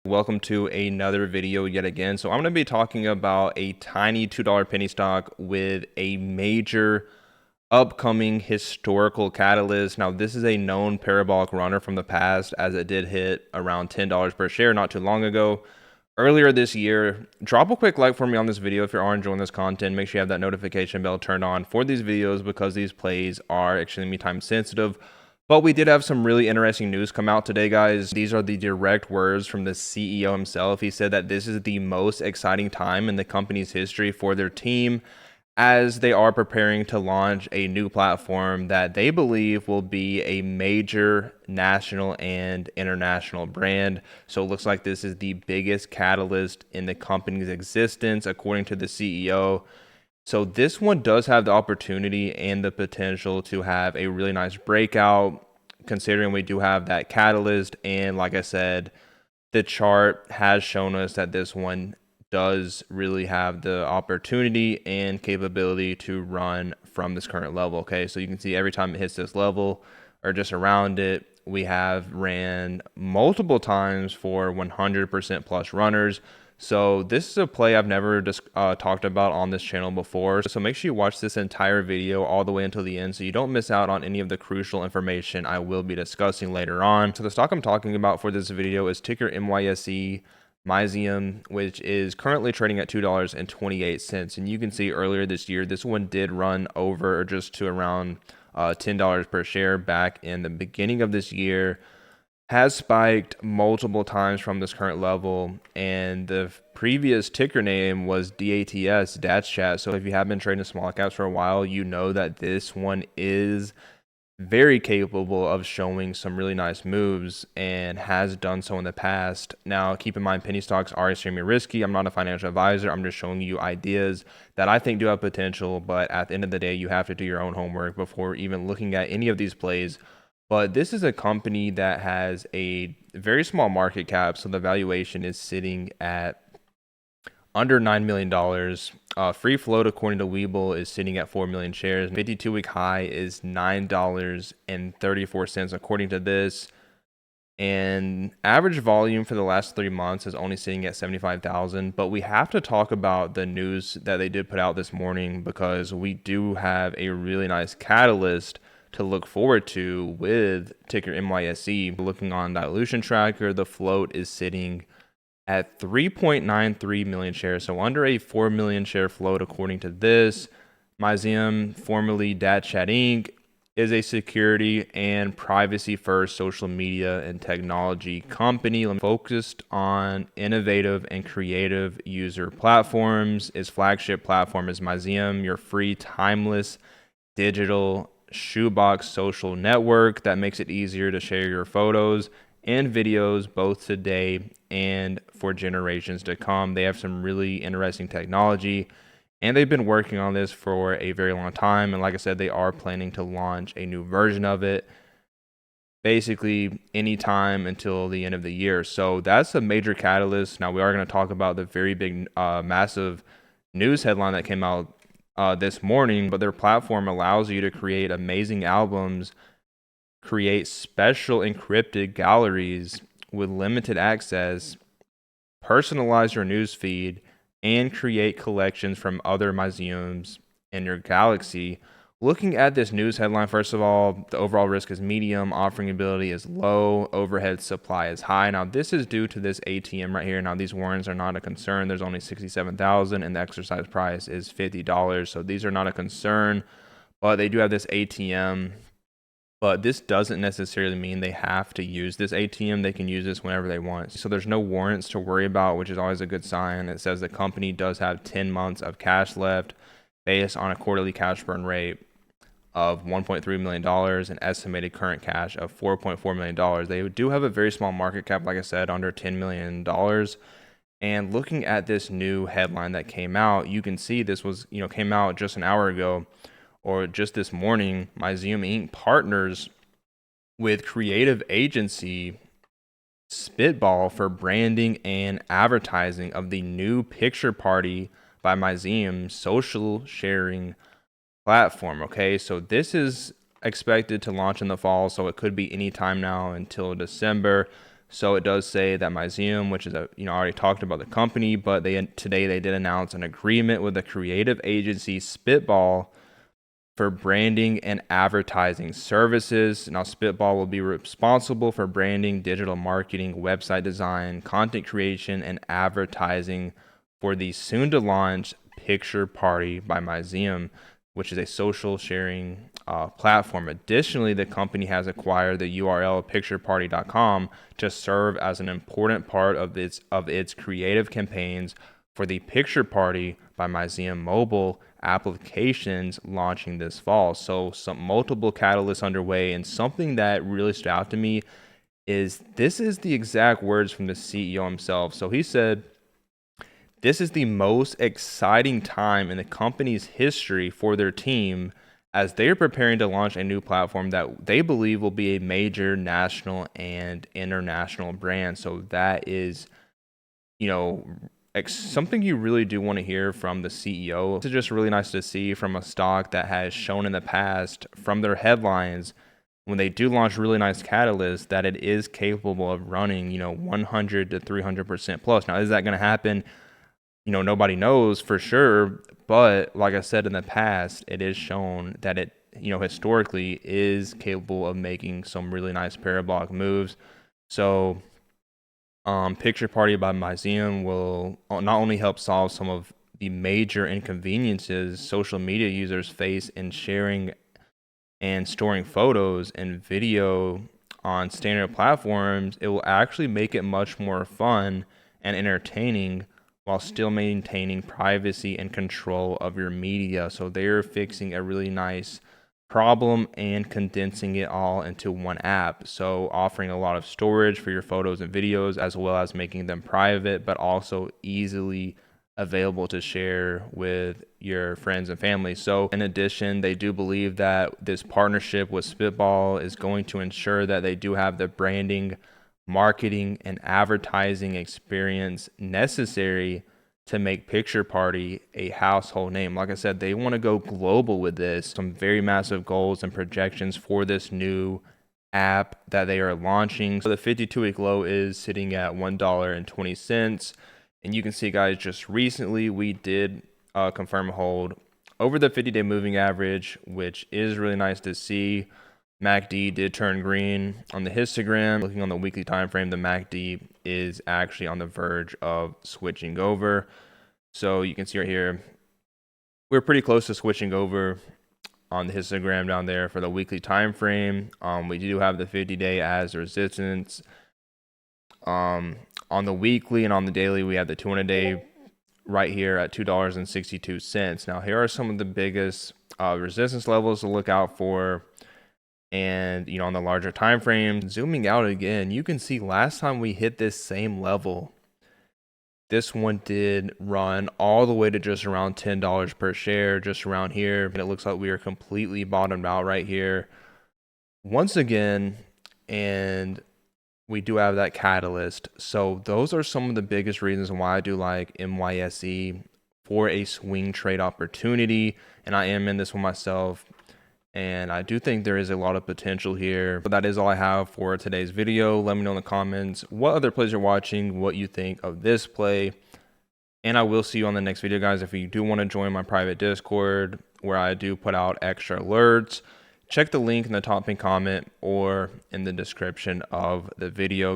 Welcome to another video yet again. So I'm going to be talking about a tiny $2 penny stock with a major upcoming historical catalyst. Now this is a known parabolic runner from the past, as it did hit around $10 per share not too long ago. Earlier this year, drop a quick like for me on this video if you are enjoying this content. Make sure you have that notification bell turned on for these videos because these plays are extremely time sensitive. But we did have some really interesting news come out today, guys. These are the direct words from the CEO himself. He said that this is the most exciting time in the company's history for their team, as they are preparing to launch a new platform that they believe will be a major national and international brand. So it looks like this is the biggest catalyst in the company's existence, according to the CEO. So this one does have the opportunity and the potential to have a really nice breakout, considering we do have that catalyst. And like I said, the chart has shown us that this one does really have the opportunity and capability to run from this current level. Okay, so you can see every time it hits this level or just around it, we have ran multiple times for 100% plus runners. So this is a play I've never talked about on this channel before. So make sure you watch this entire video all the way until the end so you don't miss out on any of the crucial information I will be discussing later on. So the stock I'm talking about for this video is ticker MYSE, MYSE, which is currently trading at $2.28. And you can see earlier this year, this one did run over or just to around $10 per share back in the beginning of this year. Has spiked multiple times from this current level, and the previous ticker name was DATS, Dats Chat. So if you have been trading small caps for a while, you know that this one is very capable of showing some really nice moves and has done so in the past. Now, keep in mind, penny stocks are extremely risky. I'm not a financial advisor. I'm just showing you ideas that I think do have potential, but at the end of the day, you have to do your own homework before even looking at any of these plays. But this is a company that has a very small market cap, so the valuation is sitting at under $9 million. Free float, according to Webull, is sitting at 4 million shares. 52-week high is $9.34, according to this. And average volume for the last 3 months is only sitting at 75,000. But we have to talk about the news that they did put out this morning, because we do have a really nice catalyst to look forward to with ticker MYSE. Looking on dilution tracker, the float is sitting at 3.93 million shares, so under a 4 million share float according to this. MYSE, formerly Dat Chat Inc., is a security and privacy first social media and technology company focused on innovative and creative user platforms. Its flagship platform is MYSE, your free timeless digital shoebox social network that makes it easier to share your photos and videos both today and for generations to come. They have some really interesting technology, and they've been working on this for a very long time. And like I said, they are planning to launch a new version of it basically anytime until the end of the year. So that's a major catalyst. Now we are going to talk about the very big massive news headline that came out this morning, but their platform allows you to create amazing albums, create special encrypted galleries with limited access, personalize your news feed, and create collections from other museums in your galaxy. Looking at this news headline, first of all, the overall risk is medium, offering ability is low, overhead supply is high. Now, this is due to this ATM right here. Now, these warrants are not a concern. There's only 67,000, and the exercise price is $50. So these are not a concern, but they do have this ATM. But this doesn't necessarily mean they have to use this ATM. They can use this whenever they want. So there's no warrants to worry about, which is always a good sign. It says the company does have 10 months of cash left based on a quarterly cash burn rate of $1.3 million and estimated current cash of $4.4 million. They do have a very small market cap, like I said, under $10 million. And looking at this new headline that came out, you can see this was, came out just an hour ago or just this morning. MYSE Inc. partners with creative agency Spitball for branding and advertising of the new Picture Party by MYSE social sharing platform. Okay, so this is expected to launch in the fall, so it could be any time now until December. So it does say that MYSE, which is I already talked about the company, but today they did announce an agreement with the creative agency Spitball for branding and advertising services. Now, Spitball will be responsible for branding, digital marketing, website design, content creation, and advertising for the soon-to-launch Picture Party by MYSE, which is a social sharing platform. Additionally, the company has acquired the URL pictureparty.com to serve as an important part of its creative campaigns for the Picture Party by MYSE mobile applications launching this fall. So some multiple catalysts underway, and something that really stood out to me is this is the exact words from the CEO himself. So he said, "This is the most exciting time in the company's history for their team as they are preparing to launch a new platform that they believe will be a major national and international brand." So that is, something you really do want to hear from the CEO. It's just really nice to see from a stock that has shown in the past from their headlines when they do launch really nice catalysts that it is capable of running, 100 to 300% plus. Now, is that going to happen? Nobody knows for sure, but like I said in the past, it is shown that it, historically is capable of making some really nice parabolic moves. So Picture Party by MYSE will not only help solve some of the major inconveniences social media users face in sharing and storing photos and video on standard platforms, it will actually make it much more fun and entertaining while still maintaining privacy and control of your media. So they're fixing a really nice problem and condensing it all into one app. So offering a lot of storage for your photos and videos, as well as making them private, but also easily available to share with your friends and family. So in addition, they do believe that this partnership with Spitball is going to ensure that they do have the branding, marketing, and advertising experience necessary to make Picture Party a household name. Like I said, they want to go global with this. Some very massive goals and projections for this new app that they are launching. So the 52-week low is sitting at $1.20. And you can see, guys, just recently we did confirm a hold over the 50-day moving average, which is really nice to see. MACD did turn green on the histogram. Looking on the weekly time frame, the MACD is actually on the verge of switching over. So you can see right here, we're pretty close to switching over on the histogram down there for the weekly time frame. We do have the 50-day as resistance. On the weekly and on the daily, we have the 200-day right here at $2.62. Now, here are some of the biggest resistance levels to look out for. And on the larger time frame, zooming out again, you can see last time we hit this same level, this one did run all the way to just around $10 per share, just around here. And it looks like we are completely bottomed out right here once again. And we do have that catalyst. So those are some of the biggest reasons why I do like MYSE for a swing trade opportunity. And I am in this one myself. And I do think there is a lot of potential here. But that is all I have for today's video. Let me know in the comments what other plays you're watching, what you think of this play. And I will see you on the next video, guys. If you do want to join my private Discord where I do put out extra alerts, check the link in the top pinned comment or in the description of the video.